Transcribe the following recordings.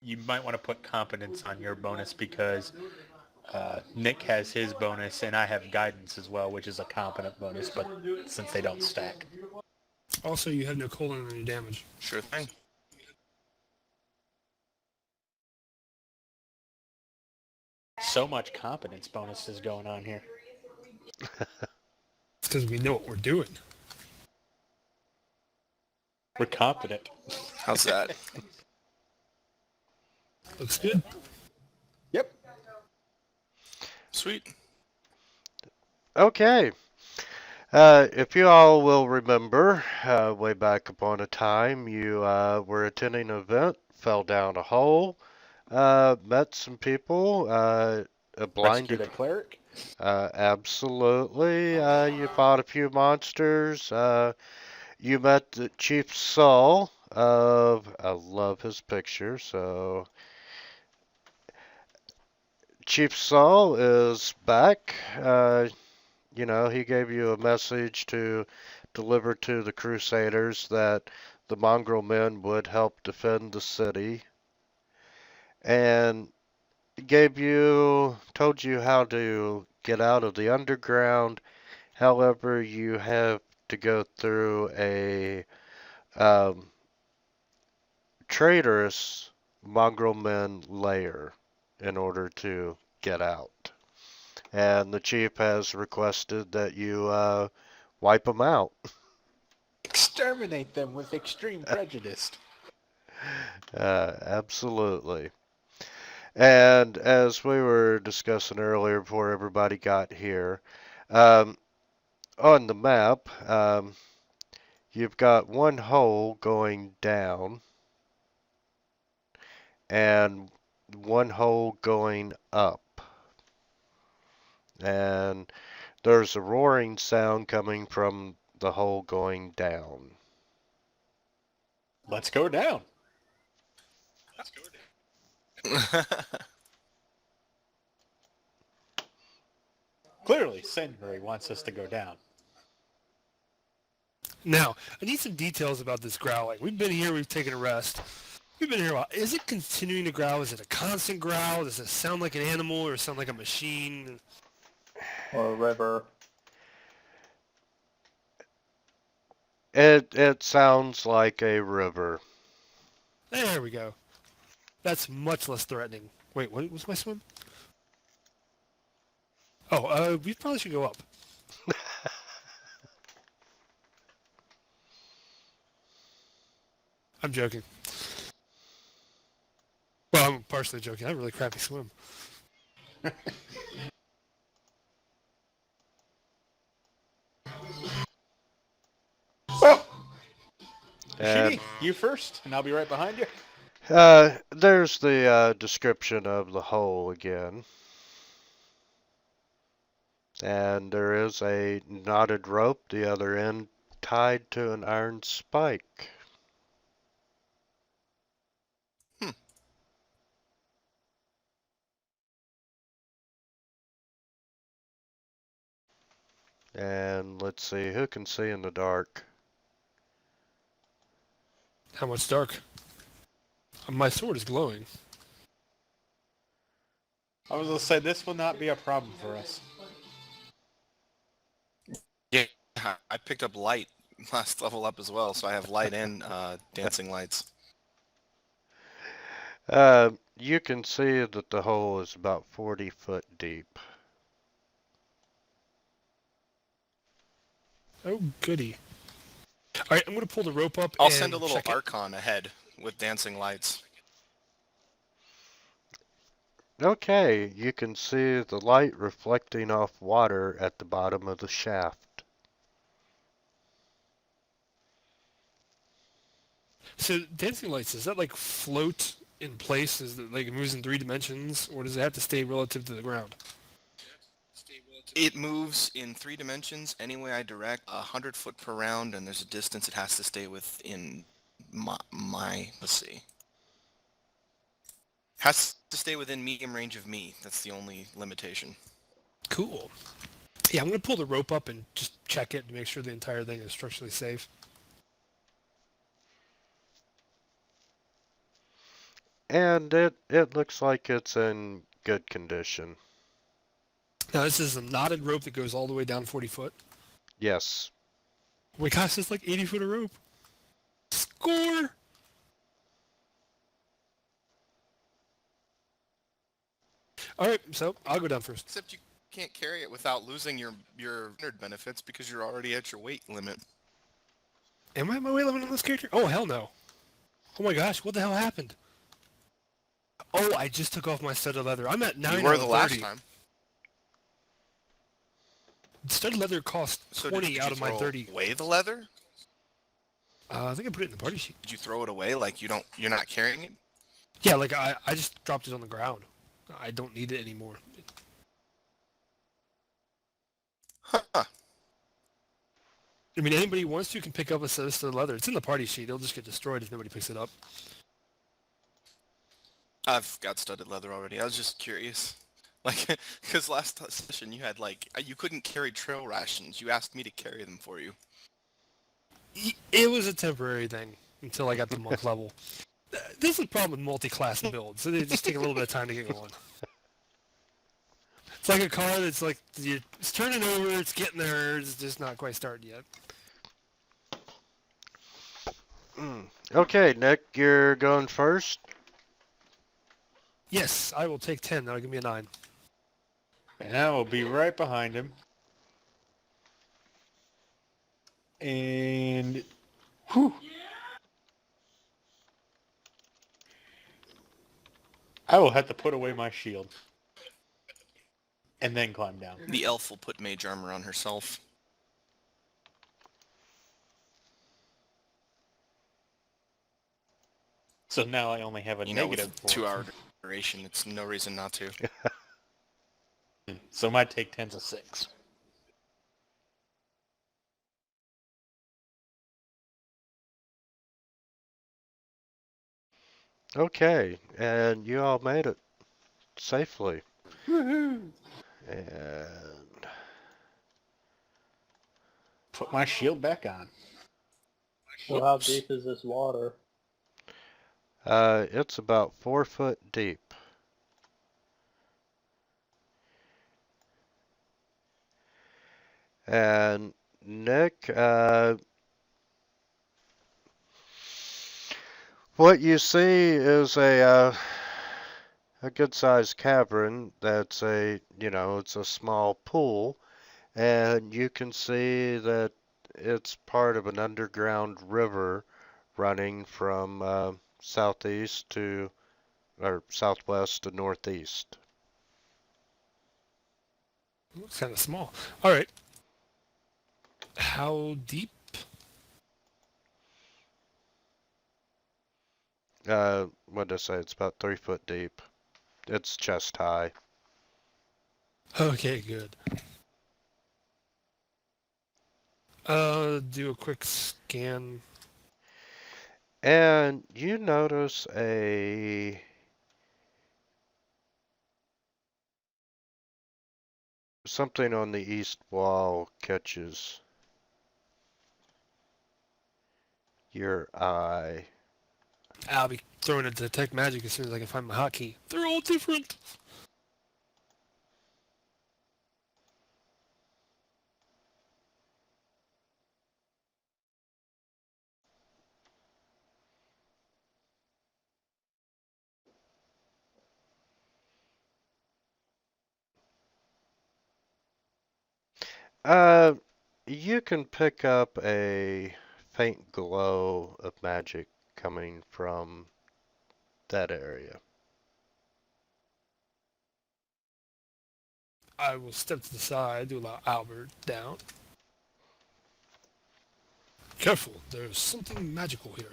you might want to put competence on your bonus because Nick has his bonus and I have guidance as well, which is a competent bonus, but since they don't stack. Also, you have no colon on your damage. Sure thing. So much competence bonuses going on here. It's because we know what we're doing. We're competent. How's that? Looks good. Yep. Sweet. Okay. If you all will remember, way back upon a time, you were attending an event, fell down a hole, met some people, a blinded... Rescued a cleric. Absolutely. You fought a few monsters. You met the Chief Saul of... I love his picture, so... Chief Saul is back. He gave you a message to deliver to the Crusaders that the mongrel men would help defend the city. And told you how to get out of the underground. However, you have to go through a traitorous mongrel men lair in order to get out. And the chief has requested that you wipe them out. Exterminate them with extreme prejudice. Absolutely. And as we were discussing earlier before everybody got here, on the map, you've got one hole going down and one hole going up. And there's a roaring sound coming from the hole going down. Let's go down. Clearly, Sandbury wants us to go down. Now, I need some details about this growling. We've been here, we've taken a rest. We've been here a while. Is it continuing to growl? Is it a constant growl? Does it sound like an animal or sound like a machine? Or a river. It sounds like a river. There we go. That's much less threatening. Wait, what was my swim? Oh, we probably should go up. I'm joking. Well, I'm partially joking. I have a really crappy swim. Well, And Shini, you first, and I'll be right behind you. there's the description of the hole again. And there is a knotted rope, the other end tied to an iron spike. And let's see, who can see in the dark? How much dark? My sword is glowing. I was going to say, this will not be a problem for us. Yeah, I picked up light last level up as well, so I have light and dancing lights. You can see that the hole is about 40 foot deep. Oh, goody. All right, I'm going to pull the rope up I'll and send a little check it. Archon ahead with dancing lights. Okay, you can see the light reflecting off water at the bottom of the shaft. So, dancing lights, does that, like, float in place? Is it, like, it moves in 3 dimensions? Or does it have to stay relative to the ground? It moves in 3 dimensions any way I direct, 100 foot per round, and there's a distance it has to stay within let's see. Has to stay within medium range of me. That's the only limitation. Cool. Yeah, I'm going to pull the rope up and just check it to make sure the entire thing is structurally safe. And it looks like it's in good condition. Now this is a knotted rope that goes all the way down 40 foot. Yes. Oh my gosh, it's like 80 foot of rope. Score! All right, so I'll go down first. Except you can't carry it without losing your nerd benefits because you're already at your weight limit. Am I at my weight limit on this character? Oh, hell no. Oh my gosh, what the hell happened? Oh, I just took off my studded leather. I'm at 9 You were out the of last 30. time. Studded leather cost So 20 did out you of my throw 30. away the leather? I think I put it in the party sheet. Did you throw it away like you're not carrying it? Yeah, like I just dropped it on the ground. I don't need it anymore. Huh. I mean, anybody who wants to can pick up a set of studded leather. It's in the party sheet. It'll just get destroyed if nobody picks it up. I've got studded leather already. I was just curious. Like, because last session you had you couldn't carry trail rations. You asked me to carry them for you. It was a temporary thing until I got to monk level. This is the problem with multi-class builds. So they just take a little bit of time to get going. It's like a car that's like, it's turning over, it's getting there, it's just not quite started yet. Okay, Nick, you're going first. Yes, I will take 10. That'll give me a 9. And I will be right behind him. And... Whew. I will have to put away my shield. And then climb down. The elf will put mage armor on herself. So now I only have a You know, negative with 4. 2-hour duration, it's no reason not to. So my take 10's a 6. Okay, and you all made it safely. Woohoo! And Put my shield back on. So how deep is this water? it's about 4 foot deep. And Nick, what you see is a good-sized cavern that's it's a small pool, and you can see that it's part of an underground river running from southeast to, or southwest to northeast. Looks kind of small. All right. How deep? What did I say? It's about 3 foot deep. It's chest high. Okay, good. Do a quick scan. And you notice something on the east wall catches your eye. I'll be throwing it to detect magic as soon as I can find my hotkey. They're all different. Uh, you can pick up a faint glow of magic coming from that area. I will step to the side to allow Albert down. Careful, there's something magical here.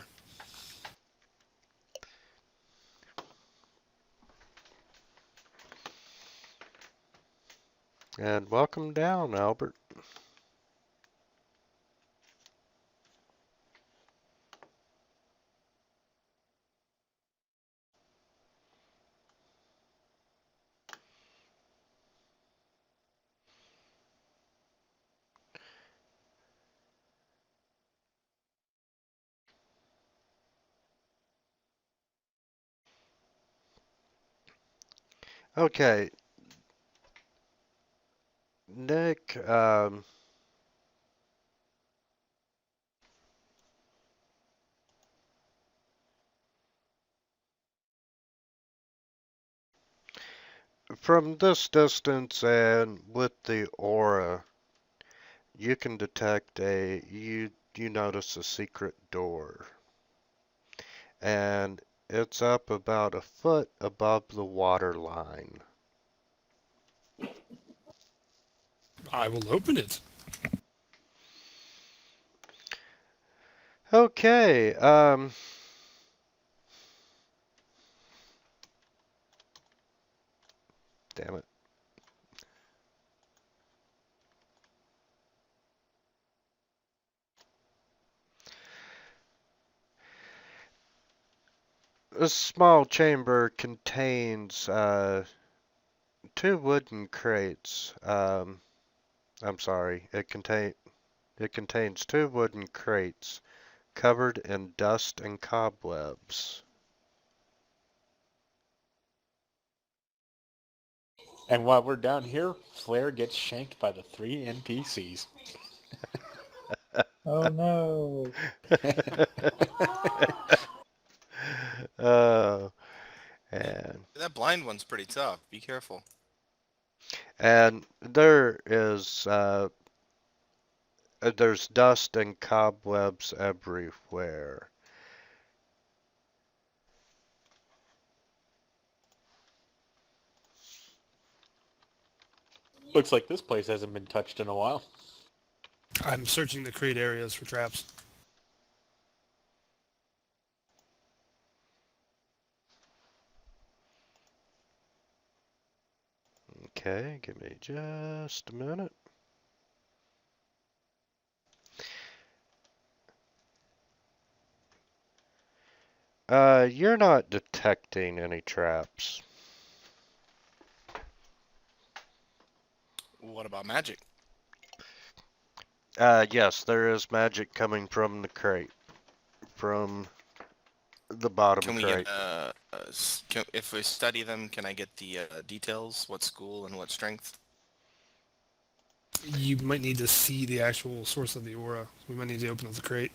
And welcome down, Albert. Okay, Nick, from this distance and with the aura, you can detect you notice a secret door. And it's up about a foot above the water line. I will open it. Okay, damn it. This small chamber contains two wooden crates. I'm sorry, it contains two wooden crates covered in dust and cobwebs. And while we're down here, Flair gets shanked by the 3 NPCs. Oh no. Oh, and That blind one's pretty tough. Be careful. there's dust and cobwebs everywhere. Looks like this place hasn't been touched in a while. I'm searching the crate areas for traps. Okay, give me just a minute. You're not detecting any traps. What about magic? Yes, there is magic coming from the crate. From the bottom Can we crate. get if we study them, can I get the details? What school and what strength? You might need to see the actual source of the aura. We might need to open up the crate.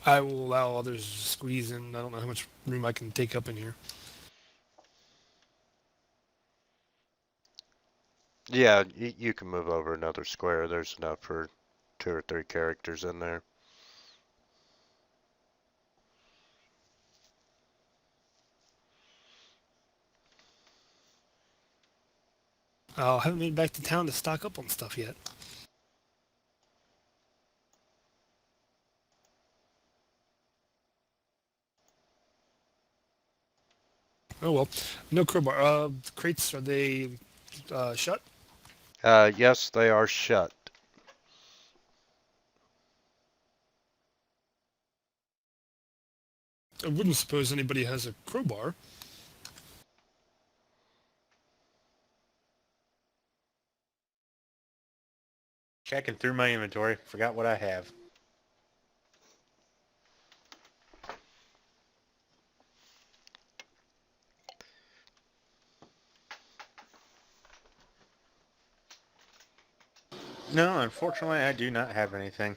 I will allow others to squeeze in. I don't know how much room I can take up in here. Yeah, you can move over another square. There's enough for 2 or 3 characters in there. I haven't made it back to town to stock up on stuff yet. Oh well. No crowbar. Crates, are they shut? Yes, they are shut. I wouldn't suppose anybody has a crowbar. Checking through my inventory. Forgot what I have. No, unfortunately, I do not have anything.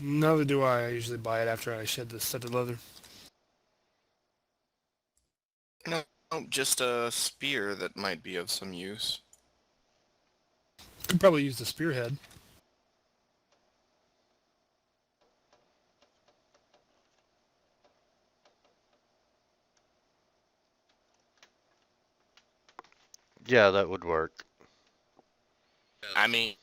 Neither do I. I usually buy it after I shed the studded leather. No, just a spear that might be of some use. Could probably use the spearhead. Yeah, that would work. I mean,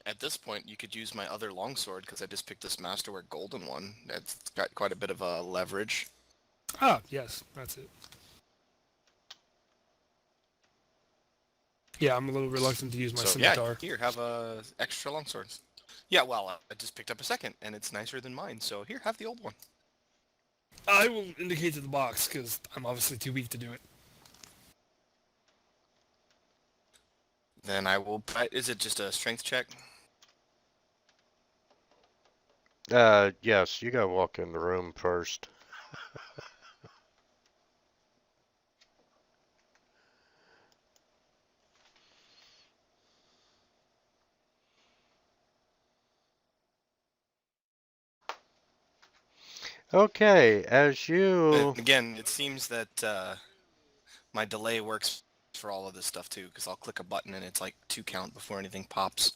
at this point, you could use my other longsword because I just picked this Masterwork Golden one. That's got quite a bit of leverage. Ah, yes, that's it. Yeah, I'm a little reluctant to use my So yeah, scimitar. here, have a extra longswords. Yeah, well, I just picked up a second, and it's nicer than mine. So here, have the old one. I will indicate to the box because I'm obviously too weak to do it. Then I will. Is it just a strength check? Yes, you gotta walk in the room first. Okay, as you... But again, it seems that my delay works for all of this stuff too, because I'll click a button and it's like 2 count before anything pops.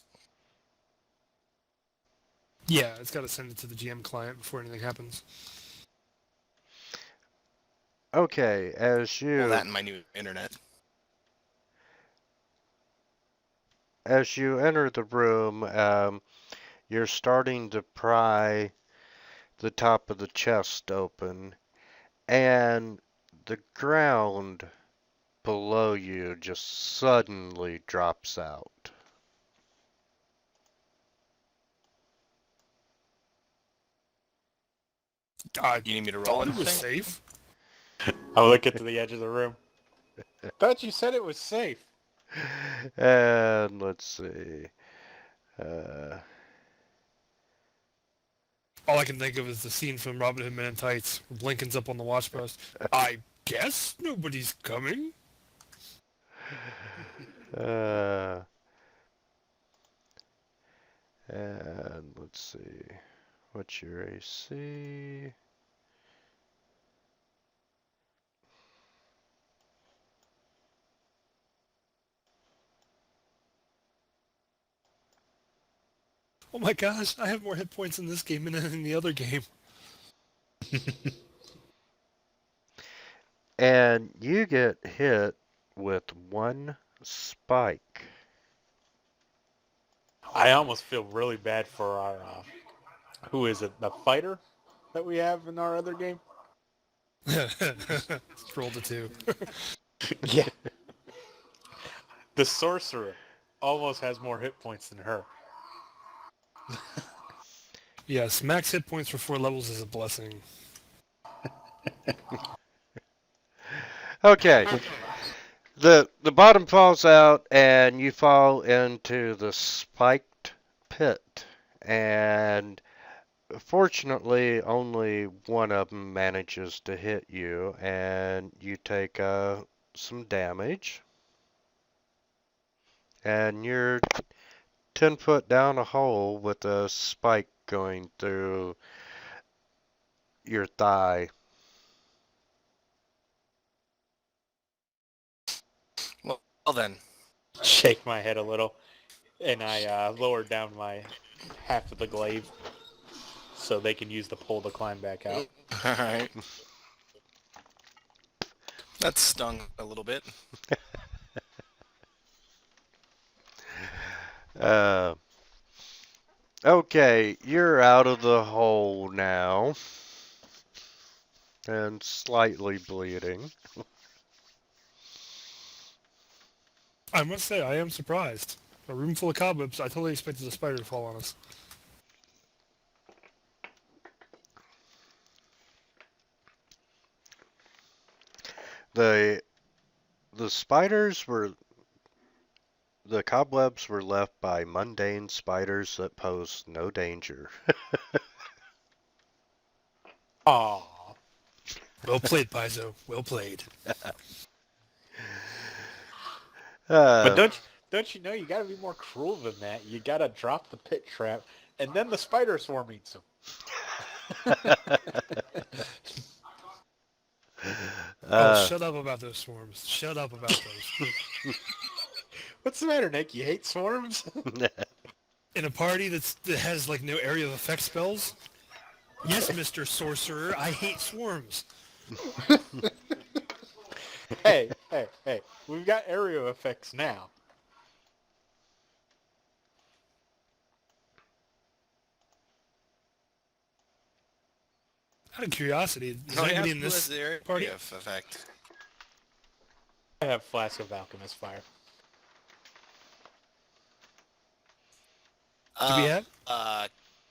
Yeah, it's got to send it to the GM client before anything happens. Okay, as Well, you... that and my new internet. As you enter the room, you're starting to pry the top of the chest open, and the ground below you just suddenly drops out. I You need me to roll thought it was anything? safe. I'll look at the edge of the room. Thought you said it was safe. And let's see. Uh, All I can think of is the scene from Robin Hood Men in Tights, where Blinken's up on the watch post. I guess nobody's coming. uh, and let's see. What's your AC? Oh my gosh, I have more hit points in this game than in the other game. And you get hit with 1 spike. I almost feel really bad for our, who is it, the fighter that we have in our other game? Rolled a 2. Yeah. The sorcerer almost has more hit points than her. Yes, max hit points for 4 levels is a blessing. Okay. The bottom falls out and you fall into the spiked pit. And fortunately, only one of them manages to hit you, and you take some damage. And you're 10 foot down a hole with a spike going through your thigh. Well then. Shake my head a little, and I lower down my half of the glaive so they can use the pole to climb back out. Alright. That stung a little bit. Uh, okay, you're out of the hole now. And slightly bleeding. I must say, I am surprised. A room full of cobwebs, I totally expected a spider to fall on us. The spiders were the cobwebs were left by mundane spiders that pose no danger. Aww. Well played, Paizo. Well played. But Uh, don't you know you gotta be more cruel than that? You gotta drop the pit trap, and then the spider swarm eats them. Oh, shut up about those swarms. Shut up about those. What's the matter, Nick? You hate swarms? In a party that has like no area of effect spells? Yes, Mr. Sorcerer, I hate swarms. Hey, we've got area effects now. Out of curiosity, is Oh, anybody yeah, in who has this the area party? effect? I have Flask of Alchemist Fire. Do we have?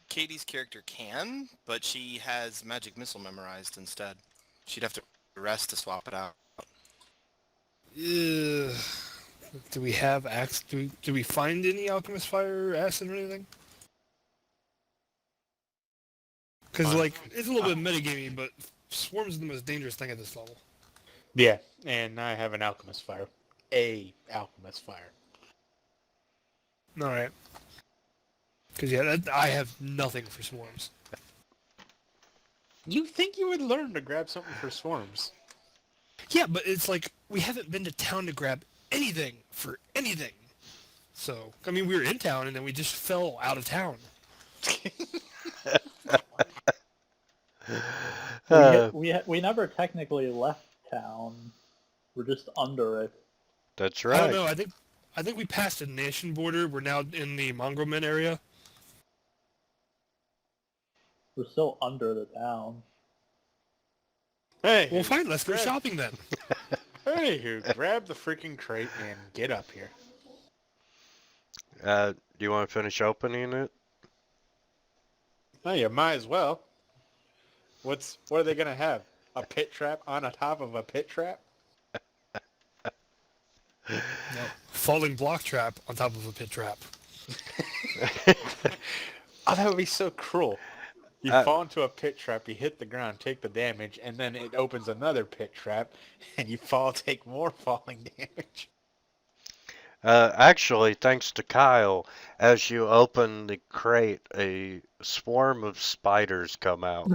Katie's character can, but she has Magic Missile memorized instead. She'd have to rest to swap it out. Do we have axe? Do we find any alchemist fire, acid, or anything? Because like it's a little bit metagamey, but swarms are the most dangerous thing at this level. Yeah, and I have an Alchemist Fire. A Alchemist Fire. All right. Because yeah, I have nothing for swarms. You think you would learn to grab something for swarms? Yeah, but it's like we haven't been to town to grab anything for anything. So, I mean, we were in town and then we just fell out of town. Uh, We never technically left town. We're just under it. that's I don't right. know. I think we passed a nation border. We're now in the Mongrelman area. We're still under the town. Hey, Well, fine. Let's go grab, shopping then. Anywho, grab the freaking crate and get up here. Do you want to finish opening it? Oh, you might as well. What are they gonna have? A pit trap on the top of a pit trap? No. Falling block trap on top of a pit trap. Oh, that would be so cruel. You fall into a pit trap, you hit the ground, take the damage, and then it opens another pit trap, and you fall, take more falling damage. Actually, thanks to Kyle, as you open the crate, a swarm of spiders come out.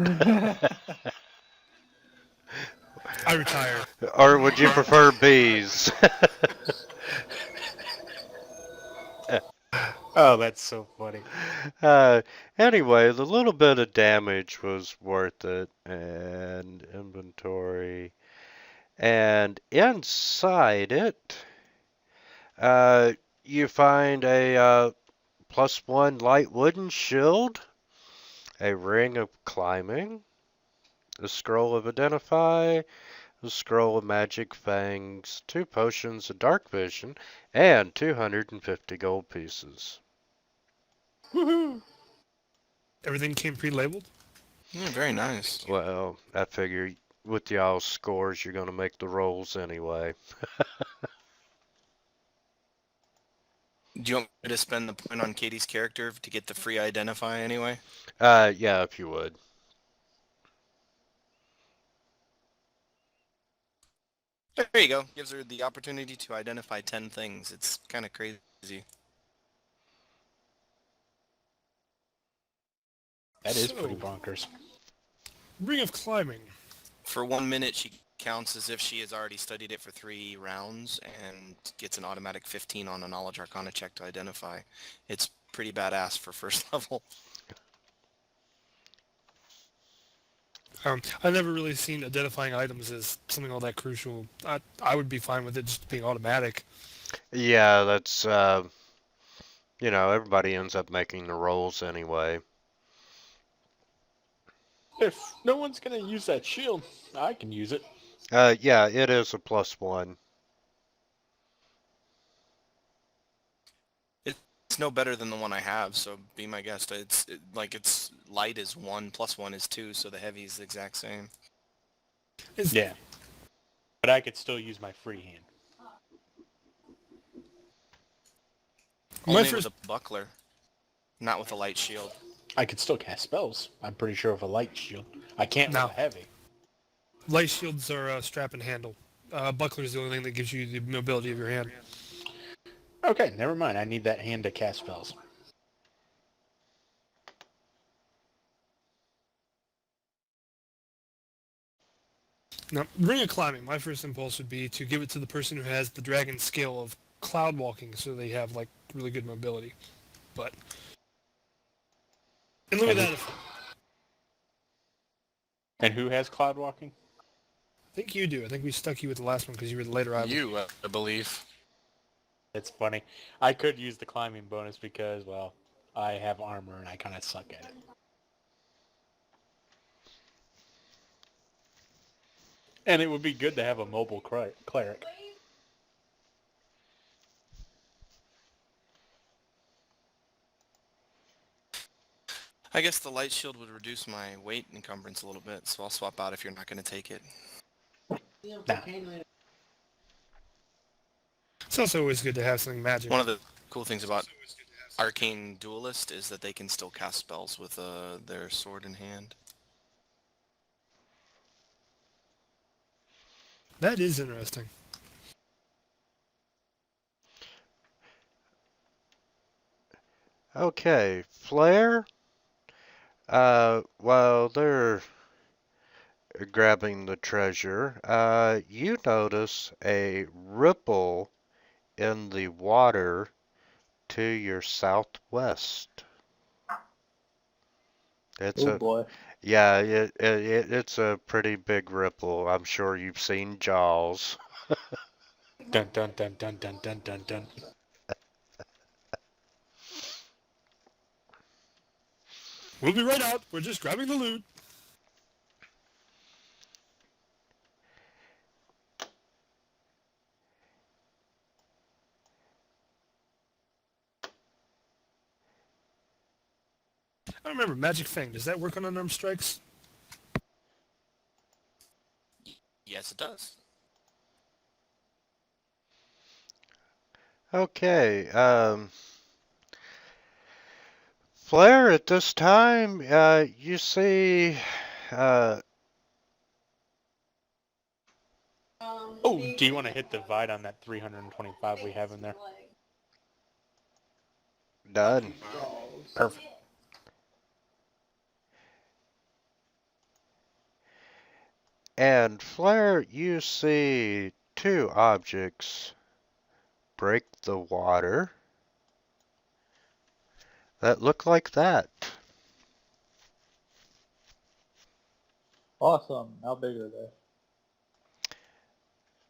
I retire. Or would you prefer bees? Oh, that's so funny. Anyway, the little bit of damage was worth it. And inventory. And inside it, you find a +1 light wooden shield, a ring of climbing, a scroll of identify, a scroll of magic fangs, 2 potions of dark vision, and 250 gold pieces. Woohoo! Everything came pre-labeled. Yeah, very nice. Well, I figure with y'all's scores, you're going to make the rolls anyway. Do you want me to spend the point on Katie's character to get the free identify anyway? Yeah, if you would. There you go. Gives her the opportunity to identify 10 things. It's kind of crazy. That is So- pretty bonkers. Ring of climbing. For 1 minute, she counts as if she has already studied it for 3 rounds and gets an automatic 15 on a Knowledge Arcana check to identify. It's pretty badass for first level. I've never really seen identifying items as something all that crucial. I would be fine with it just being automatic. Yeah, that's, everybody ends up making the rolls anyway. If no one's gonna use that shield, I can use it. Yeah, it is a +1. It's no better than the one I have, so be my guest. It's light is 1, +1 is 2, so the heavy is the exact same. Yeah. But I could still use my free hand. Only first- with a buckler, not with a light shield. I could still cast spells. I'm pretty sure with a light shield. I can't No. with a heavy. Light shields are strap and handle. Buckler is the only thing that gives you the mobility of your hand. Okay, never mind. I need that hand to cast spells. Now, ring of climbing. My first impulse would be to give it to the person who has the dragon skill of cloud walking, so they have like really good mobility. But and look at that. And who has cloud walking? I think you do. I think we stuck you with the last one because you were the later item. You, I believe. It's funny. I could use the climbing bonus because, well, I have armor and I kind of suck at it. And it would be good to have a mobile cleric. I guess the light shield would reduce my weight encumbrance a little bit, so I'll swap out if you're not going to take it. Nah. It's also always good to have something magic. One of the cool things about Arcane Duelist is that they can still cast spells with their sword in hand. That is interesting. Okay, flare. Well, they're grabbing the treasure, you notice a ripple in the water to your southwest. It's Oh a boy. Yeah, it's a pretty big ripple. I'm sure you've seen Jaws. Dun dun dun dun dun dun dun dun. We'll be right out. We're just grabbing the loot. I remember Magic Fang. Does that work on unarmed strikes? Yes, it does. Okay, Flair, at this time, you see, Oh, do you want to hit the divide on that 325 we have in there? done. Perfect. And Flair, you see two objects break the water that look like that. Awesome. How big are they?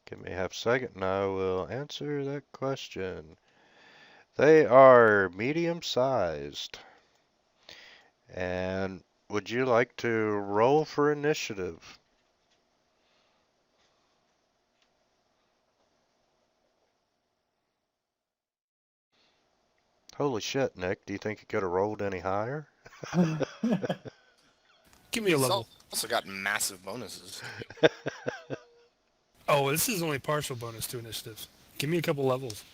Give me half a second and I will answer that question. They are medium-sized. And would you like to roll for initiative? Holy shit, Nick. Do you think you could have rolled any higher? Give me a It's level. also got massive bonuses. Oh, this is only partial bonus to initiative. Give me a couple levels.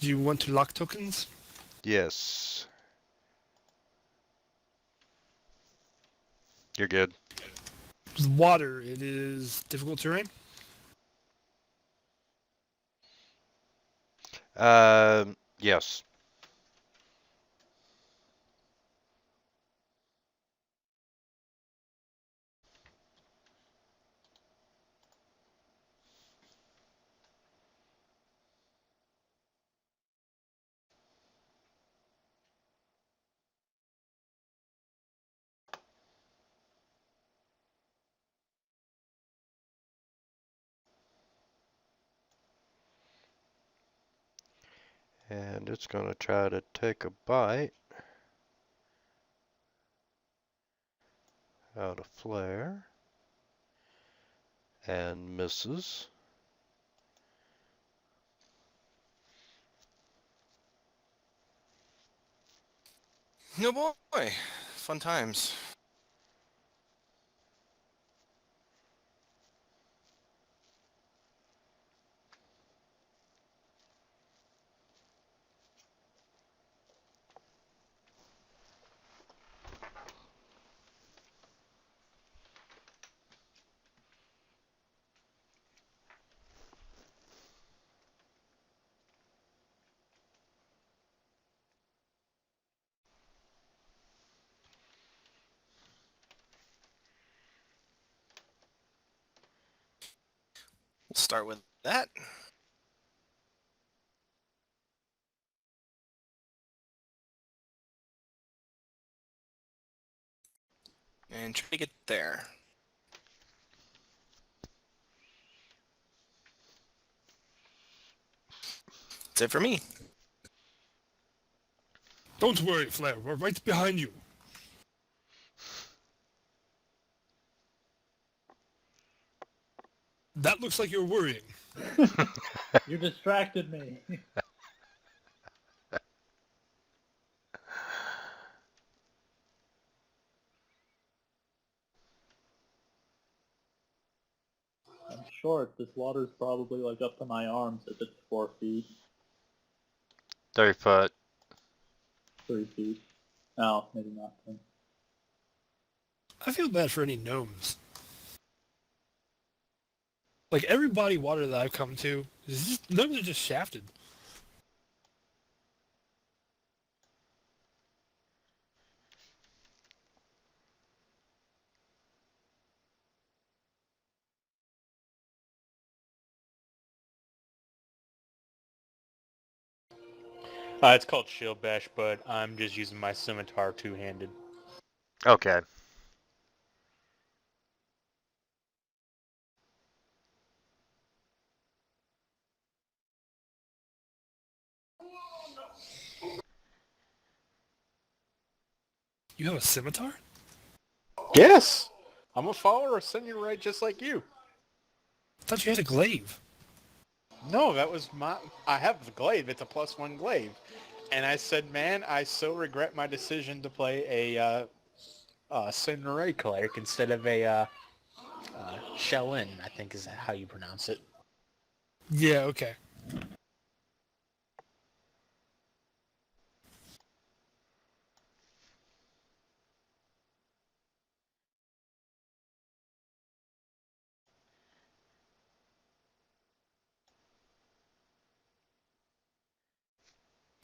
Do you want to lock tokens? Yes. You're good. With water, it is difficult terrain. Yes. And it's going to try to take a bite out of Flare. And misses. No boy. Fun times. We'll start with that. And try to get there. That's it for me. Don't worry, Flair. We're right behind you. That looks like you're worrying. You distracted me. I'm short. This water's probably like up to my arms if it's 4 feet, 30 foot. 3 feet. No, maybe not. Then. I feel bad for any gnomes. Like every body of water that I've come to, gnomes are just shafted. It's called Shield Bash, but I'm just using my scimitar two-handed. Okay. You have a scimitar? Yes! I'm a follower of Samurai just like you. I thought you had a glaive. No, that was my... I have the glaive. It's a +1 glaive. And I said, man, I so regret my decision to play a Samurai cleric instead of a Shellin, I think is how you pronounce it. Yeah, okay.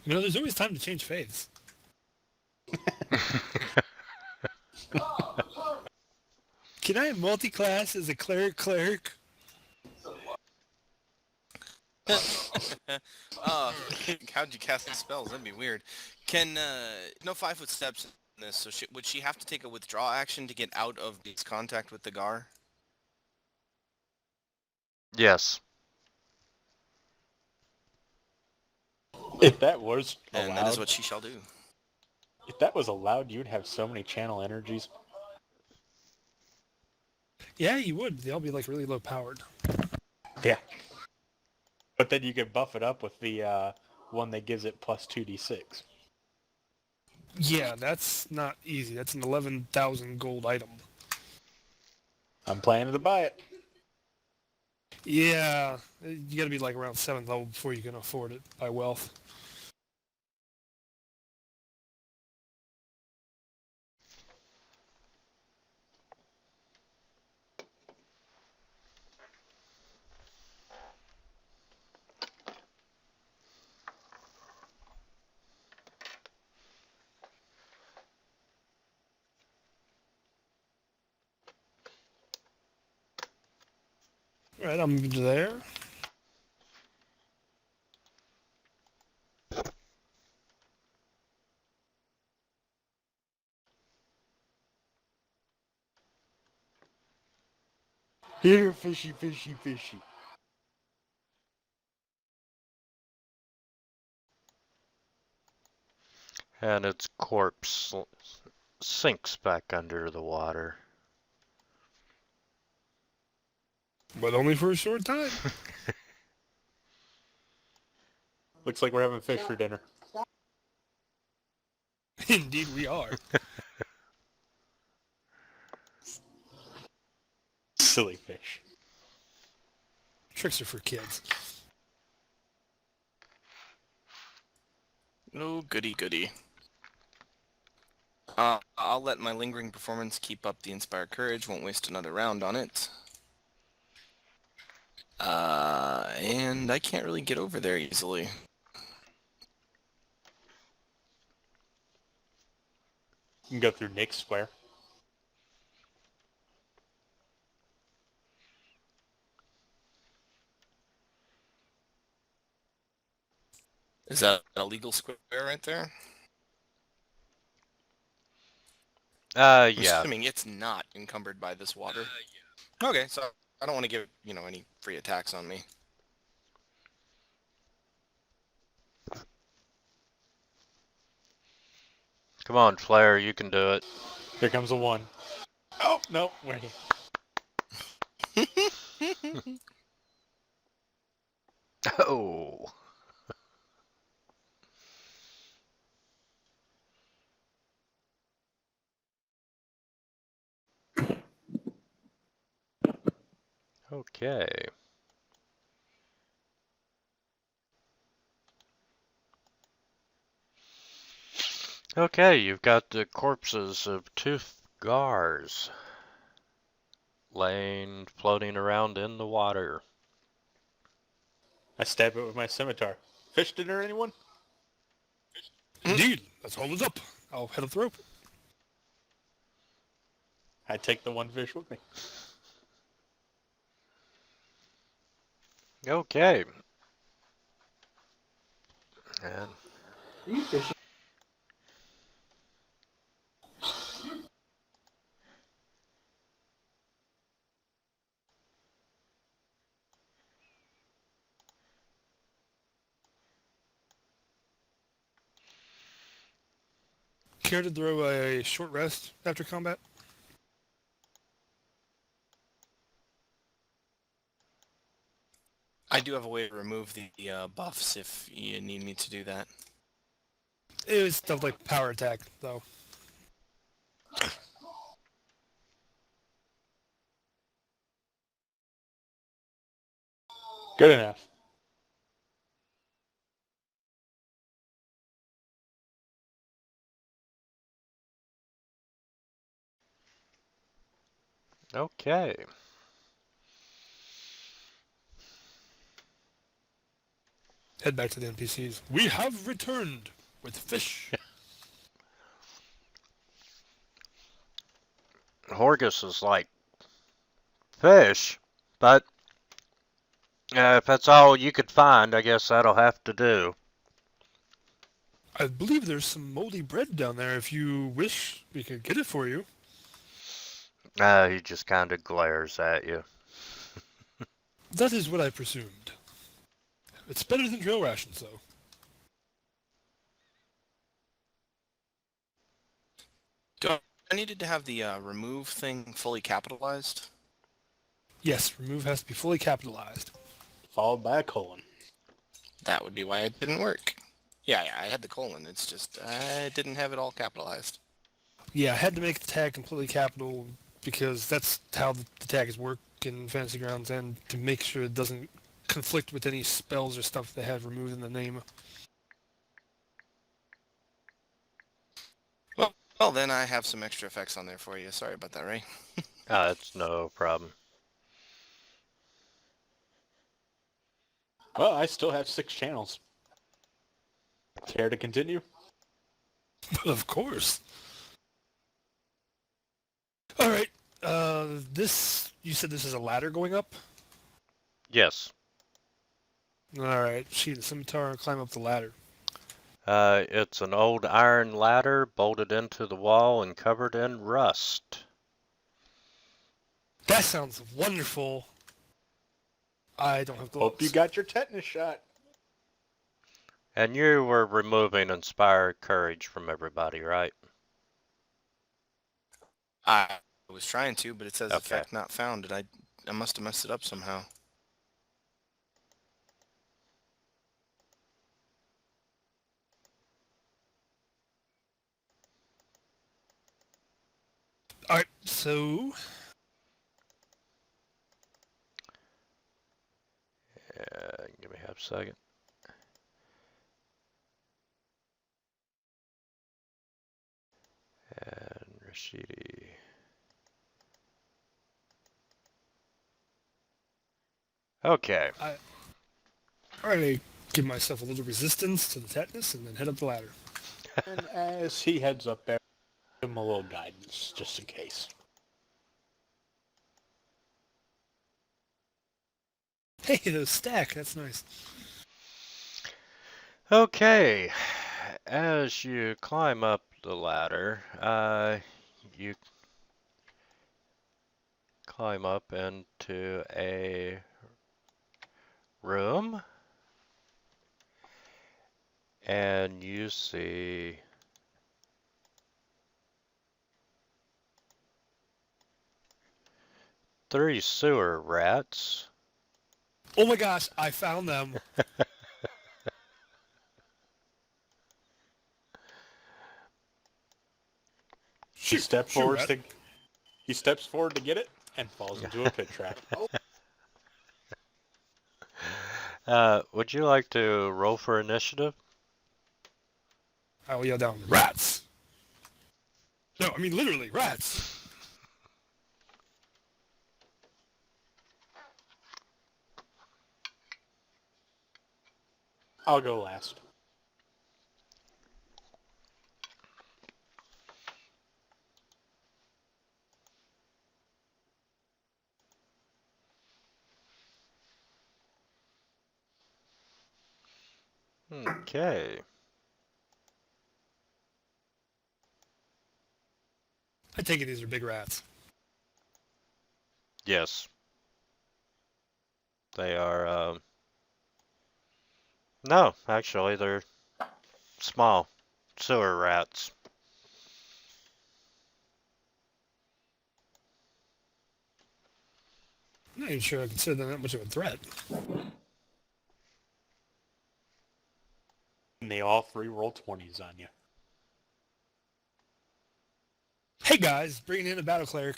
You know, there's always time to change faiths. Can I multi-class as a cleric? How'd you cast the spells? That'd be weird. Can no 5-foot steps in this? So would she have to take a withdraw action to get out of this contact with the Gar? Yes. If that was And that allowed, is what she shall do. if that was allowed, you'd have so many channel energies. Yeah, you would. They'll be like really low powered. Yeah. But then you could buff it up with the one that gives it plus 2d6. Yeah, that's not easy. That's an 11,000 gold item. I'm planning to buy it. Yeah, you gotta be like around 7th level before you can afford it by wealth. Right, I'm there. Here, fishy, fishy, fishy. And its corpse sinks back under the water. But only for a short time. Looks like we're having fish for dinner. Indeed we are. Silly fish. Tricks are for kids. Oh, goody goody. I'll let my lingering performance keep up the inspired courage. Won't waste another round on it. And I can't really get over there easily. You can go through Nick's square. Is that a legal square right there? I'm Yeah. assuming it's not encumbered by this water. Okay, so I don't want to give, any free attacks on me. Come on, Flair, you can do it. Here comes a 1. Oh, no. Where Oh. Okay. Okay, you've got the corpses of two Gars. Laying, floating around in the water. I stab it with my scimitar. Fish dinner, anyone? Indeed, that's all is up. I'll head up the rope. I take the one fish with me. Okay. And Are you fishing? Care to throw a short rest after combat? I do have a way to remove the buffs if you need me to do that. It was stuff like power attack, though. Good enough. okay. Head back to the NPCs. We have returned with fish. Horgus is like, fish? But if that's all you could find, I guess that'll have to do. I believe there's some moldy bread down there. If you wish, we could get it for you. He just kind of glares at you. That is what I presumed. It's better than trail rations, though. Do I needed to have the remove thing fully capitalized? Yes, remove has to be fully capitalized. Followed by a colon. That would be why it didn't work. Yeah, I had the colon. It's just I didn't have it all capitalized. Yeah, I had to make the tag completely capital because that's how the tags work in Fantasy Grounds, and to make sure it doesn't conflict with any spells or stuff they have removed in the name. Well, then I have some extra effects on there for you. Sorry about that, Ray. That's no problem. Well, I still have 6 channels. Care to continue? Of course. All right. You said this is a ladder going up? Yes. All right. Sheath the scimitar and climb up the ladder. It's an old iron ladder bolted into the wall and covered in rust. That sounds wonderful. I don't have gloves. Hope you got your tetanus shot. And you were removing inspired courage from everybody, right? I was trying to, but it says Okay. effect not found, and I must have messed it up somehow. All right. So Give me half a second. And Rashidi. Okay. already give myself a little resistance to the tetanus and then head up the ladder. And as he heads up there, give him a little guidance, just in case. Hey, those stack. That's nice. Okay. As you climb up the ladder, you climb up into a room, and you see three sewer rats. Oh my gosh, I found them. He steps forward to get it and falls into a pit trap. Would you like to roll for initiative? I will yell down, rats! No, I mean literally, rats! I'll go last. Okay. I take it these are big rats. Yes. They are, no, actually, they're small sewer rats. I'm not even sure I consider them that much of a threat. And they all three roll 20s on you. Hey guys, bringing in a battle cleric.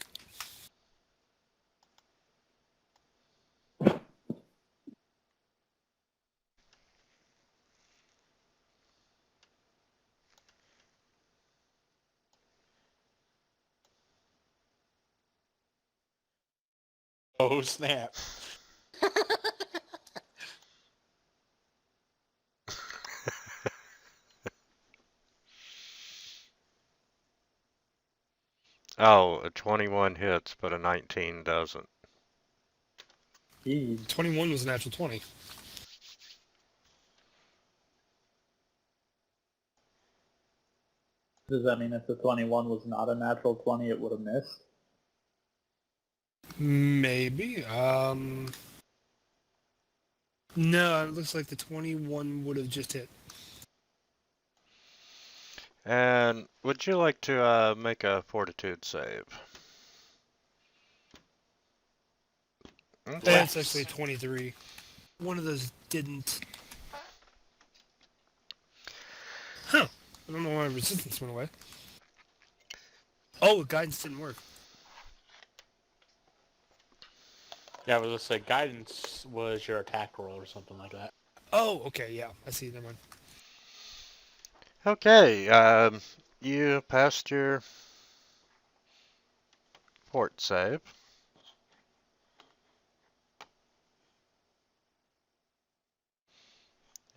Oh, snap. Oh, a 21 hits, but a 19 doesn't. Jeez. 21 was a natural 20. Does that mean if the 21 was not a natural 20, it would have missed? Maybe. No, it looks like the 21 would have just hit. And would you like to make a fortitude save? Okay. It's actually 23. One of those didn't. Huh. I don't know why resistance went away. Oh, guidance didn't work. Yeah, I was going to say guidance was your attack roll or something like that. Oh, okay, yeah. I see. Never mind. Okay, you passed your fort save.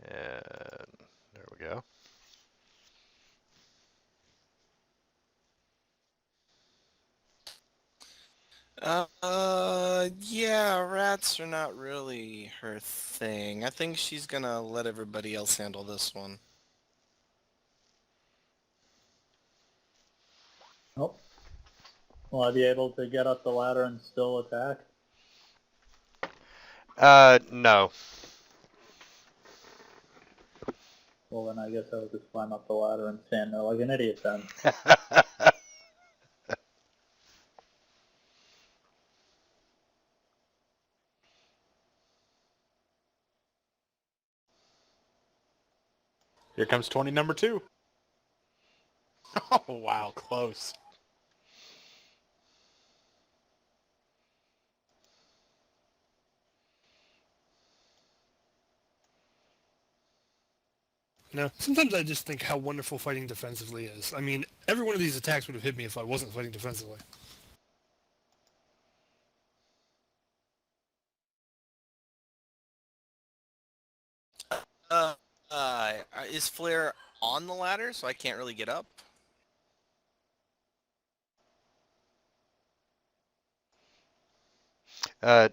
And there we go. Yeah, rats are not really her thing. I think she's gonna let everybody else handle this one. Nope. Will I be able to get up the ladder and still attack? No. Well, then I guess I would just climb up the ladder and stand there like an idiot then. Here comes 20 number 2. Oh, wow, close. No, sometimes I just think how wonderful fighting defensively is. I mean, every one of these attacks would have hit me if I wasn't fighting defensively. Uh, uh, is Flare on the ladder, so I can't really get up?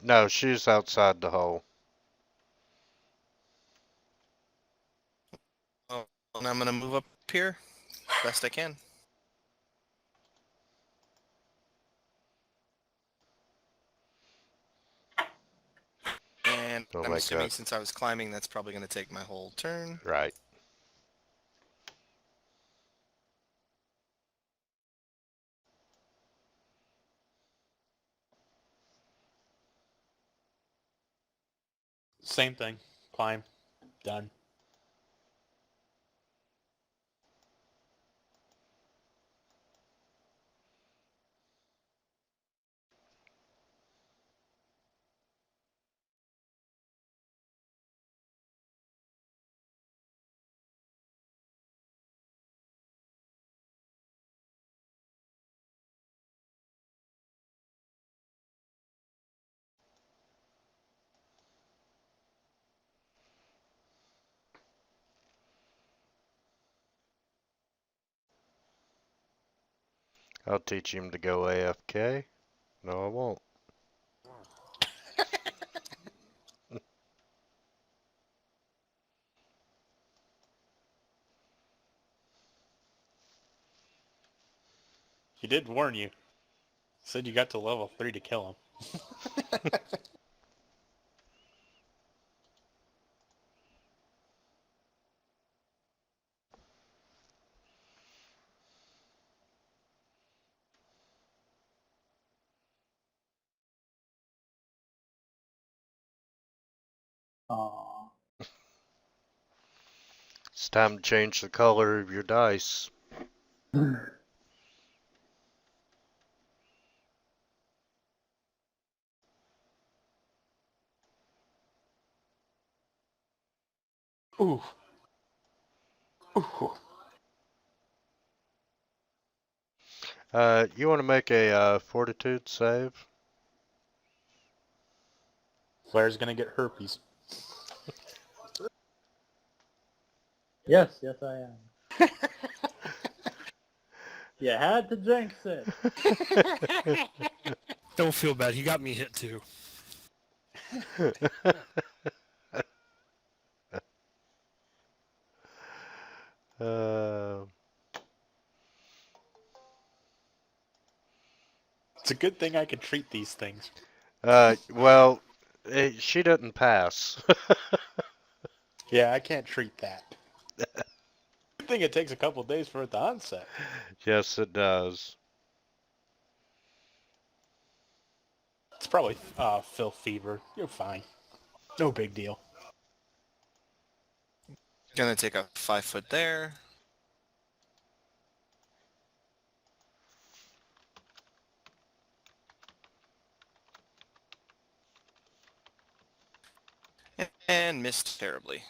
No, she's outside the hole. Oh, and I'm gonna move up here, best I can. And We'll I'm make assuming that since I was climbing, that's probably gonna take my whole turn. right. Same thing. Climb. Done. I'll teach him to go AFK. No, I won't. He did warn you. Said you got to level 3 to kill him. Aw. It's time to change the color of your dice. Ooh. Ooh. You want to make a fortitude save? Claire's gonna get herpes. Yes, I am. You had to jinx it. Don't feel bad. He got me hit too. uh, It's a good thing I can treat these things. well, she didn't pass. Yeah, I can't treat that. Good thing it takes a couple days for it to onset. Yes, it does. It's probably filth fever. You're fine. No big deal. Gonna take a 5 foot there. And missed terribly.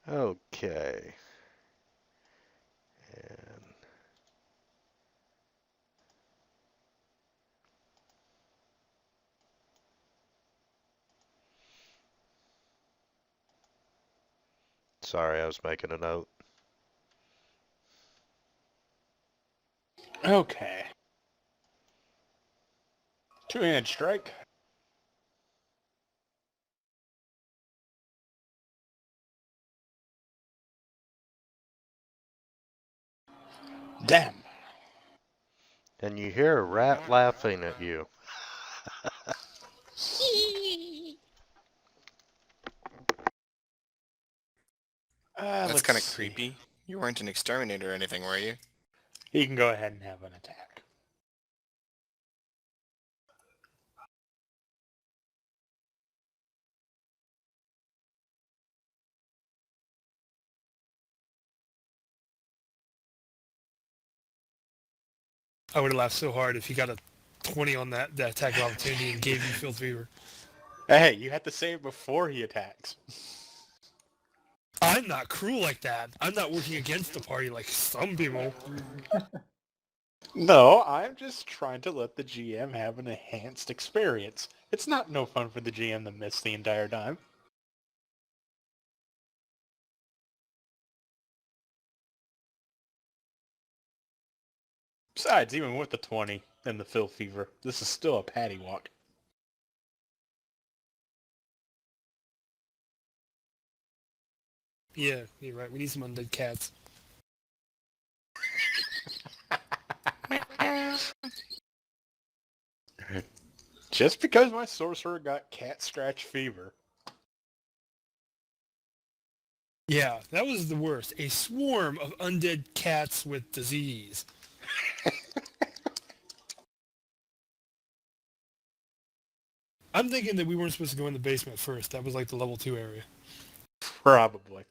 Okay. And sorry, I was making a note. Okay. 2-handed strike. Damn. And you hear a rat laughing at you. That's Let's kind of see. creepy. You weren't an exterminator or anything, were you? He can go ahead and have an attack. I would have laughed so hard if he got a 20 on that attack of opportunity and gave you filth fever. Hey, you have to say it before he attacks. I'm not cruel like that. I'm not working against the party like some people. No, I'm just trying to let the GM have an enhanced experience. It's not no fun for the GM to miss the entire time. Besides, even with the 20 and the filth fever, this is still a patty walk. Yeah, you're right. We need some undead cats. Just because my sorcerer got cat scratch fever. Yeah, that was the worst. A swarm of undead cats with disease. I'm thinking that we weren't supposed to go in the basement first. That was like the level 2 area. Probably.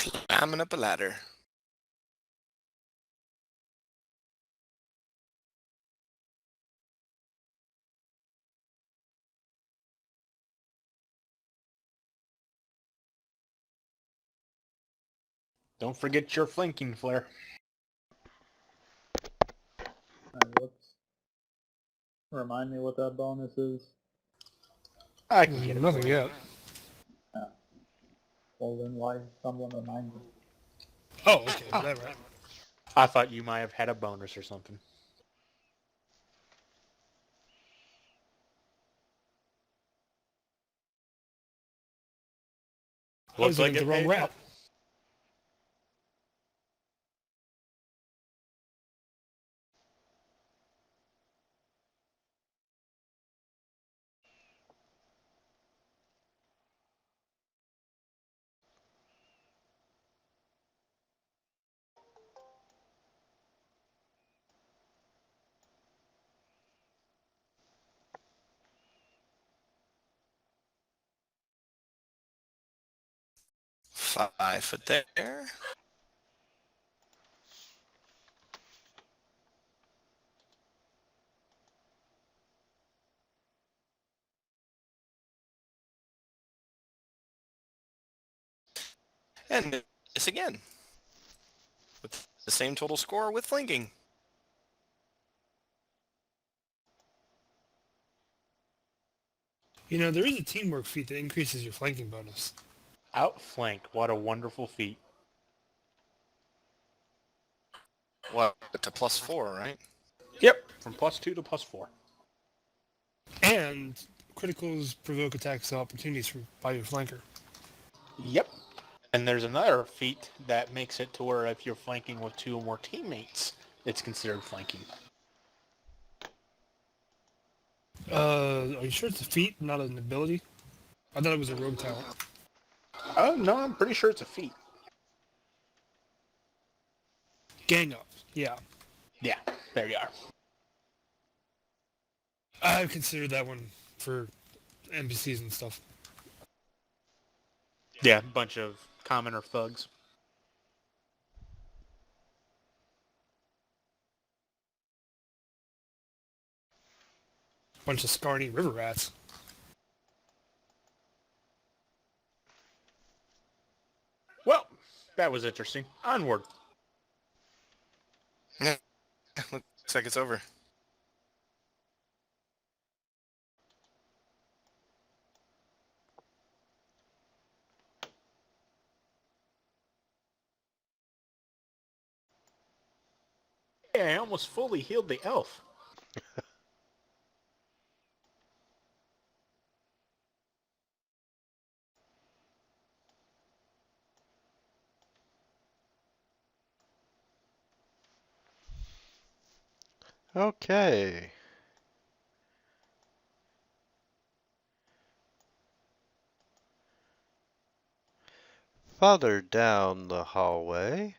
Climbing up a ladder. Don't forget your flanking flare. What's... Remind me what that bonus is. I can get it. Nothing for you. yet. Well, then why someone remind me? Oh, okay, whatever. I thought you might have had a bonus or something. I was Looks like looking at it the wrong paid route. off. Five foot there. And this again. With the same total score with flanking. You know, there is a teamwork feat that increases your flanking bonus. Outflank. What a wonderful feat. What, to +4, right? Yep. From +2 to +4. And criticals provoke attacks of opportunities by your flanker. Yep. And there's another feat that makes it to where if you're flanking with 2 or more teammates, it's considered flanking. Are you sure it's a feat, not an ability? I thought it was a rogue talent. Oh, no, I'm pretty sure it's a feat. Gang up, yeah. Yeah, there you are. I considered that one for NPCs and stuff. Yeah, bunch of commoner thugs. Bunch of scarny river rats. Well, that was interesting. Onward. Yeah. Looks like it's over. Hey, I almost fully healed the elf. Okay. Farther down the hallway.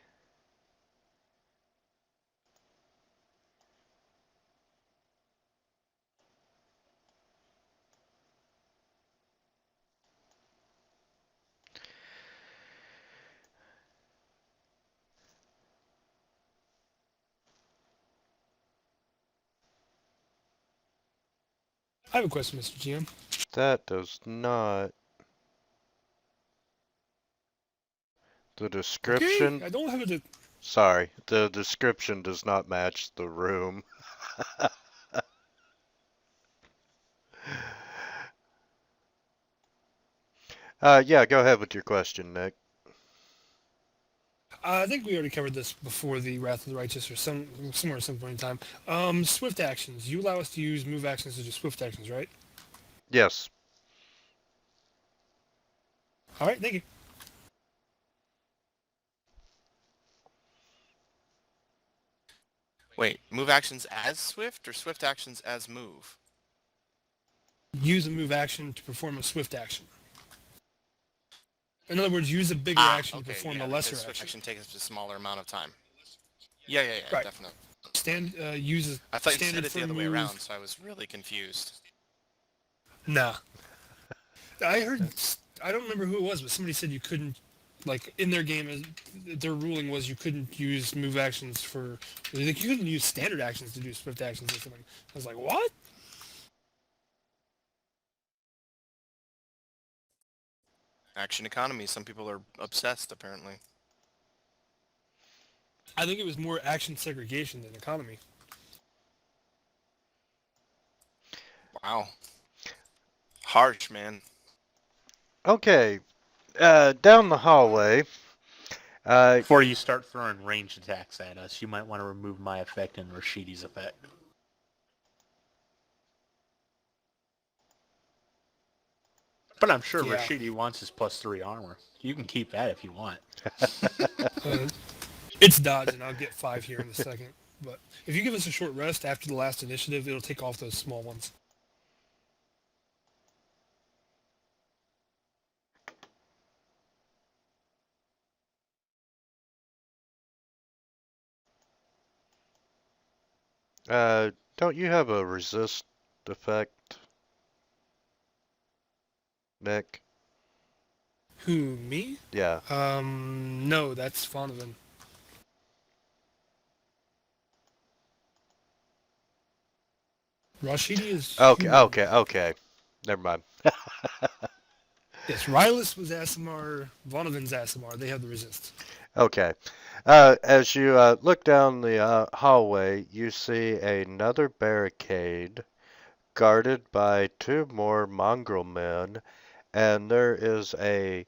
I have a question, Mr. GM. That does not. The Okay, description. I don't have a... Sorry, the description does not match the room. Yeah, go ahead with your question, Nick. I think we already covered this before the Wrath of the Righteous or somewhere at some point in time. Swift actions. You allow us to use move actions to do swift actions, right? Yes. All right, thank you. Wait, move actions as swift or swift actions as move? Use a move action to perform a swift action. In other words, use a bigger action to Okay, perform yeah, a lesser because swift action. action takes a smaller amount of time. Yeah, Right. definitely. Use a I thought you standard said it for the a other way move. around, so I was really confused. Nah. I heard... I don't remember who it was, but somebody said you couldn't Like in their game, their ruling was you couldn't use move actions for, like you couldn't use standard actions to do swift actions or something. I was like, what? Action economy. Some people are obsessed, apparently. I think it was more action segregation than economy. Wow. Harsh, man. Okay, down the hallway. Before you start throwing ranged attacks at us, you might want to remove my effect and Rashidi's effect. But I'm sure Yeah. Rashidi wants his +3 armor. You can keep that if you want. It's dodge, and I'll get 5 here in a second. But if you give us a short rest after the last initiative, it'll take off those small ones. Don't you have a resist effect, Nick? Who, me? Yeah. No, that's Fonovan. Rashidi is Okay, human. okay. Never mind. Yes, Rylus was Asimar, Vonovan's Asimar. They have the resist. Okay. As you look down the hallway, you see another barricade guarded by 2 more mongrel men, and there is a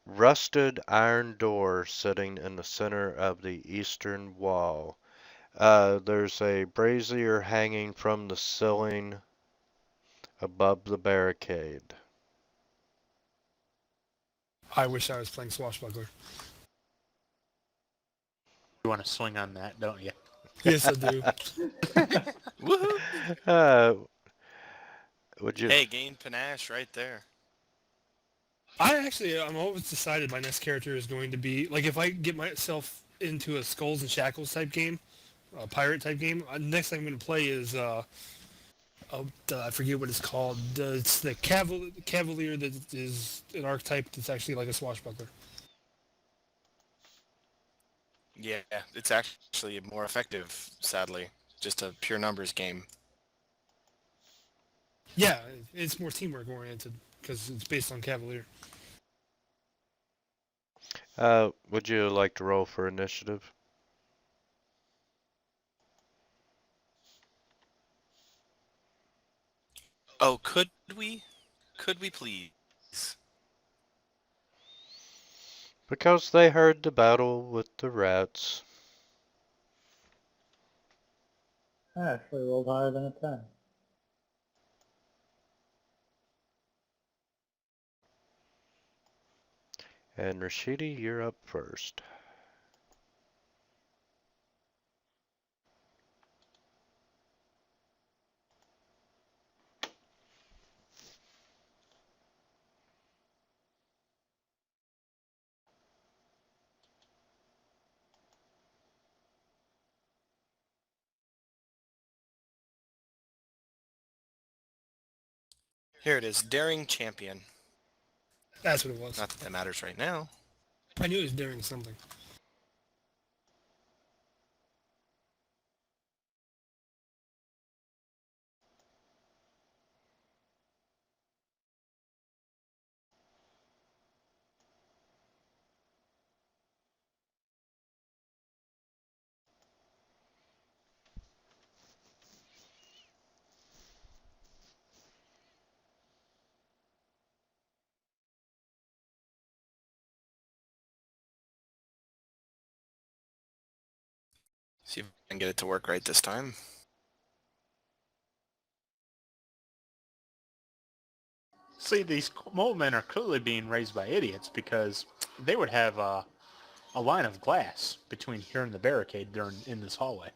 rusted iron door sitting in the center of the eastern wall. There's a brazier hanging from the ceiling above the barricade. I wish I was playing Swashbuckler. You want to swing on that, don't you? Yes, I do. Woohoo! Uh, would you? Hey, gain panache right there. I'm always decided my next character is going to be, like, if I get myself into a Skulls and Shackles type game, a pirate type game, next thing I'm going to play is, I forget what it's called. It's the Cavalier that is an archetype that's actually like a swashbuckler. Yeah, it's actually more effective, sadly. Just a pure numbers game. Yeah, it's more teamwork oriented because it's based on Cavalier. Would you like to roll for initiative? Oh, could we? Could we please? Because they heard the battle with the rats. I actually rolled higher than a 10. And Rashidi, you're up first. Here it is, Daring Champion. That's what it was. Not that that matters right now. I knew it was daring something. See if I can get it to work right this time. See, these mole men are clearly being raised by idiots because they would have a line of glass between here and the barricade during in this hallway.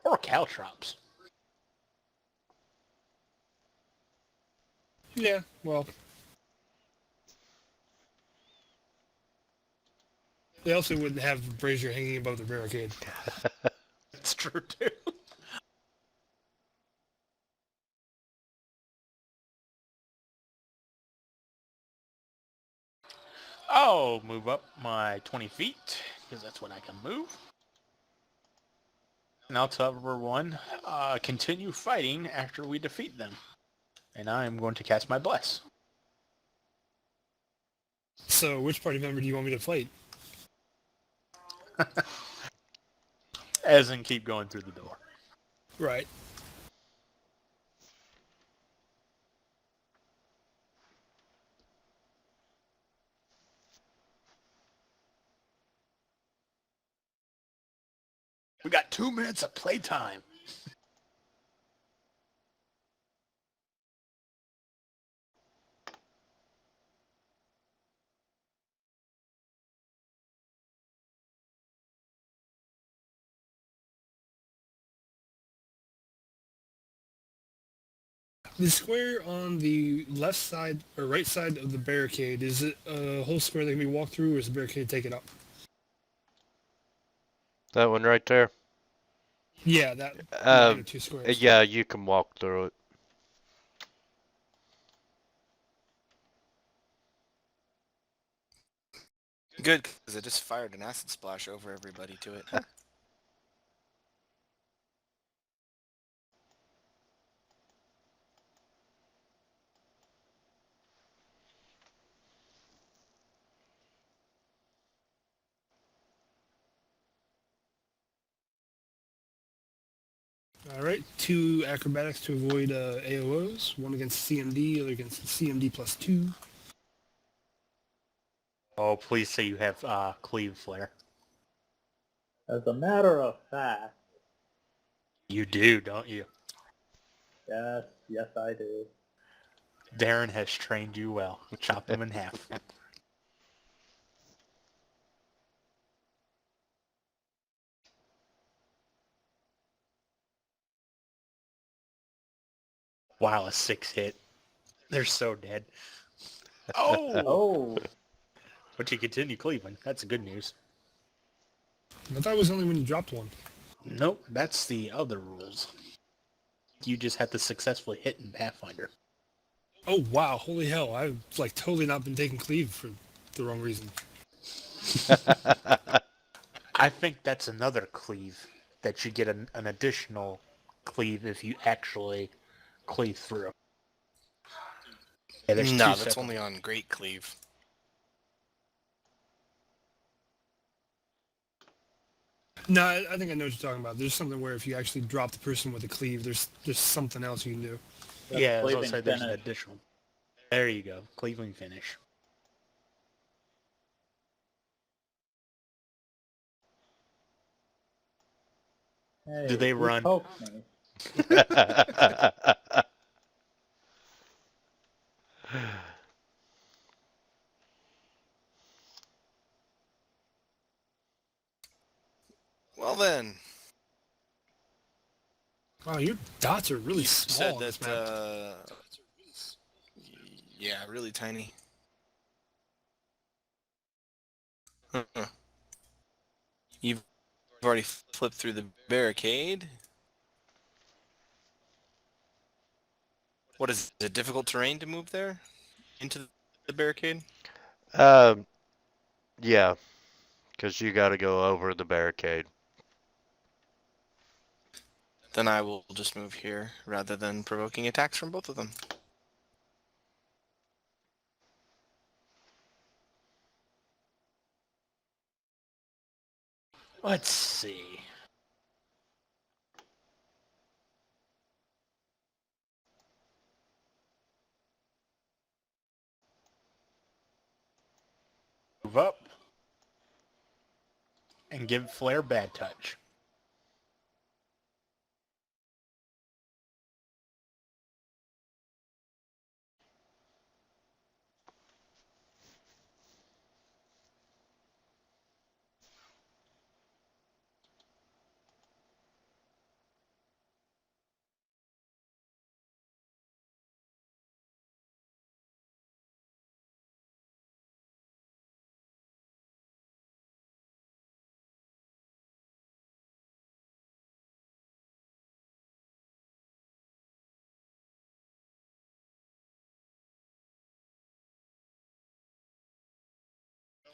Or caltrops. Yeah, well, they also wouldn't have Brazier hanging above the barricade. It's true too. I'll move up my 20 feet, because that's what I can move. And I'll tell everyone, continue fighting after we defeat them. And I am going to cast my Bless. So, which party member do you want me to fight? As in keep going through the door. Right. We got 2 minutes of playtime. The square on the left side or right side of the barricade, is it a whole square that can be walked through, or is the barricade taken up? That one right there. Yeah, that line of two squares. Yeah, you can walk through it. Good, because I just fired an acid splash over everybody to it. All right, 2 acrobatics to avoid AOs. One against CMD, other against CMD +2. Oh, please say you have Cleave Flare. As a matter of fact, You do, don't you? yes, I do. Darren has trained you well. Chop them in half. Wow, a 6 hit. They're so dead. Oh! Oh, But you continue cleaving. That's good news. I thought it was only when you dropped one. Nope, that's the other rules. You just have to successfully hit in Pathfinder. Oh wow, holy hell! I've like totally not been taking cleave for the wrong reason. I think that's another cleave that you get an additional cleave if you actually cleave through. Yeah, there's two No, that's separate. only on Great Cleave. No, I think I know what you're talking about. There's something where if you actually drop the person with a cleave, there's something else you can do. that's Yeah, as I cleaving say, there's an finish. additional. There you go, cleaving finish. Hey, Do they who run? poked me? Well then, Wow, your dots are really you small said on this that, map. yeah, really tiny. Huh. You've already flipped through the barricade. What is it, difficult terrain to move there? Into the barricade? um, yeah, because you got to go over the barricade. Then I will just move here rather than provoking attacks from both of them. Let's see. Move up and give Flare Bad Touch.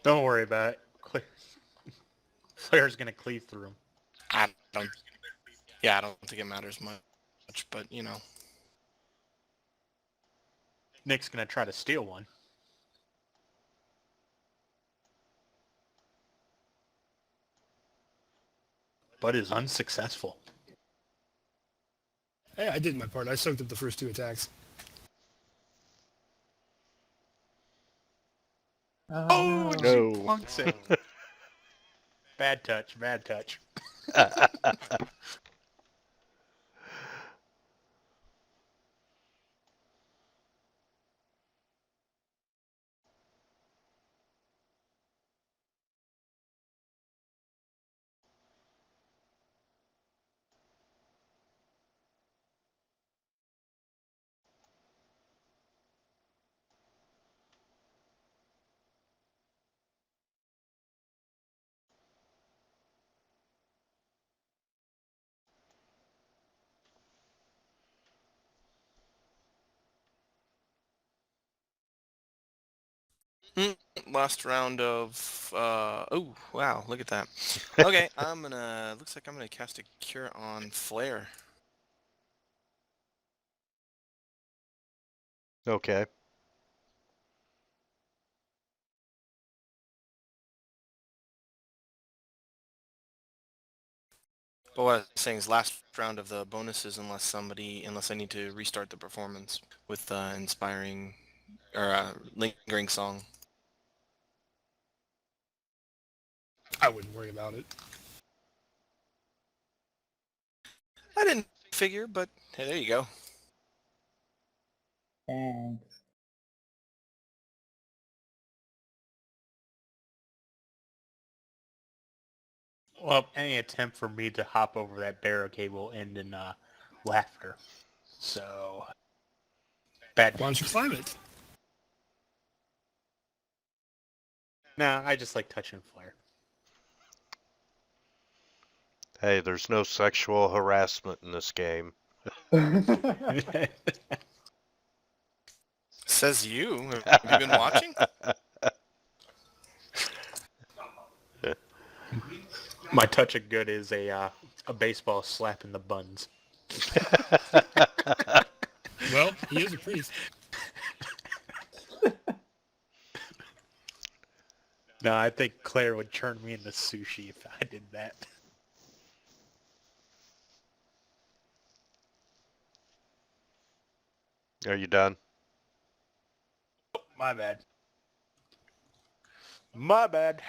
Don't worry about it. Claire's gonna cleave through him. I don't. Yeah, I don't think it matters much, but you know. Nick's gonna try to steal one. But is unsuccessful. Hey, I did my part. I soaked up the first 2 attacks. Oh, no. she No. plunks it. Bad touch, bad touch. Last round of. Oh wow! Look at that. Okay, I'm gonna. Looks like I'm gonna cast a cure on Flare. Okay. But what I was saying is last round of the bonuses, unless I need to restart the performance with inspiring or lingering song. I wouldn't worry about it. I didn't figure, but hey, there you go. Thanks. Well, any attempt for me to hop over that barricade will end in laughter. So, bad. Why don't you climb it? Nah, I just like touching Flare. Hey, there's no sexual harassment in this game. Says you. Have you been watching? My touch of good is a baseball slap in the buns. Well, he is a priest. No, I think Claire would turn me into sushi if I did that. Are you done? My bad. My bad.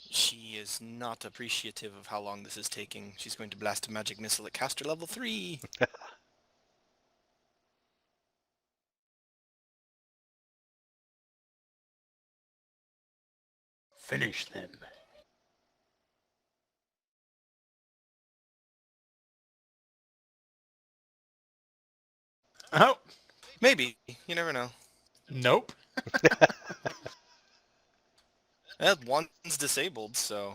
She is not appreciative of how long this is taking. She's going to blast a magic missile at caster level 3. Finish them. Oh, Maybe. You never know. nope. One's disabled, so...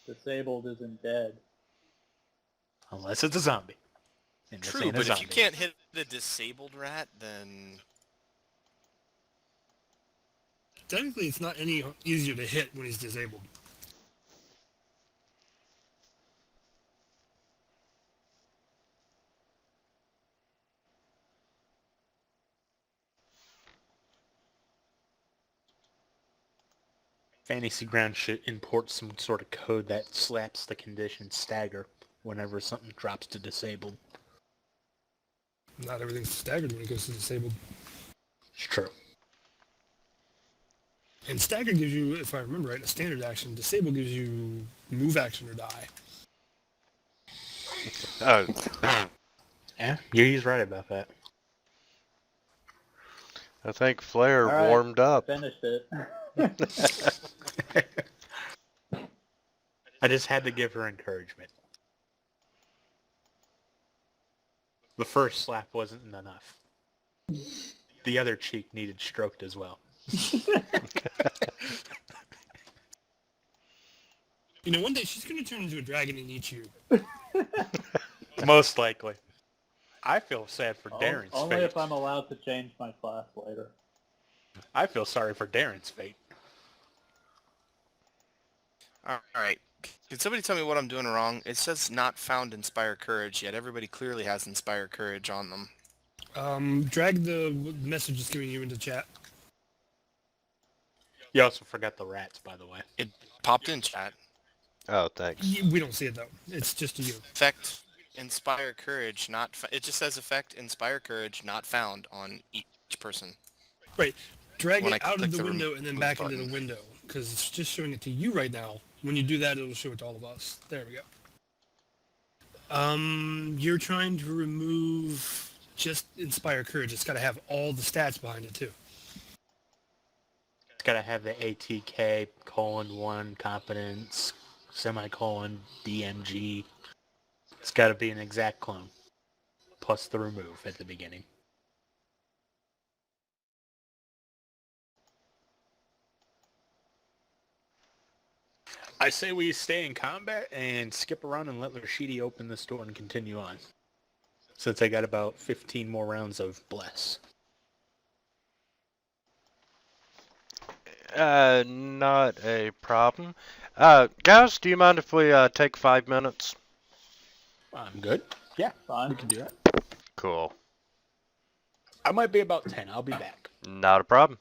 Disabled isn't dead. Unless it's a zombie. And this True, ain't a but if you zombie. can't hit the disabled rat, then... Technically, it's not any easier to hit when he's disabled. Fantasy Ground should import some sort of code that slaps the condition stagger whenever something drops to disabled. Not everything's staggered when it goes to disabled. It's true. And stagger gives you, if I remember right, a standard action. Disable gives you move action or die. Oh, Yeah, he's right about that. I think Flair All right, warmed up. Finished it. I just had to give her encouragement. The first slap wasn't enough. The other cheek needed stroked as well. You know, one day she's going to turn into a dragon and eat you. Most likely. I feel sad for Darren's Only fate. if I'm allowed to change my class later. I feel sorry for Darren's fate. All right. Can somebody tell me what I'm doing wrong? It says not found Inspire Courage, yet everybody clearly has Inspire Courage on them. Drag the message it's giving you into chat. You also forgot the rats, by the way. It popped in chat. Oh, thanks. We don't see it, though. It's just you. Effect Inspire Courage, it just says effect Inspire Courage not found on each person. Right. Drag When it I out of click the the window and then remove back into button. the window, because it's just showing it to you right now. When you do that, it'll show it to all of us. There we go. You're trying to remove just Inspire Courage. It's got to have all the stats behind it, too. It's got to have the ATK, :1, competence, semicolon, DMG. It's got to be an exact clone. Plus the remove at the beginning. I say we stay in combat and skip around and let Rashidi open this door and continue on. Since I got about 15 more rounds of Bless. Not a problem. Guys, do you mind if we take 5 minutes? I'm good. Yeah, Fine. we can do that. Cool. I might be about 10. I'll be back. Not a problem.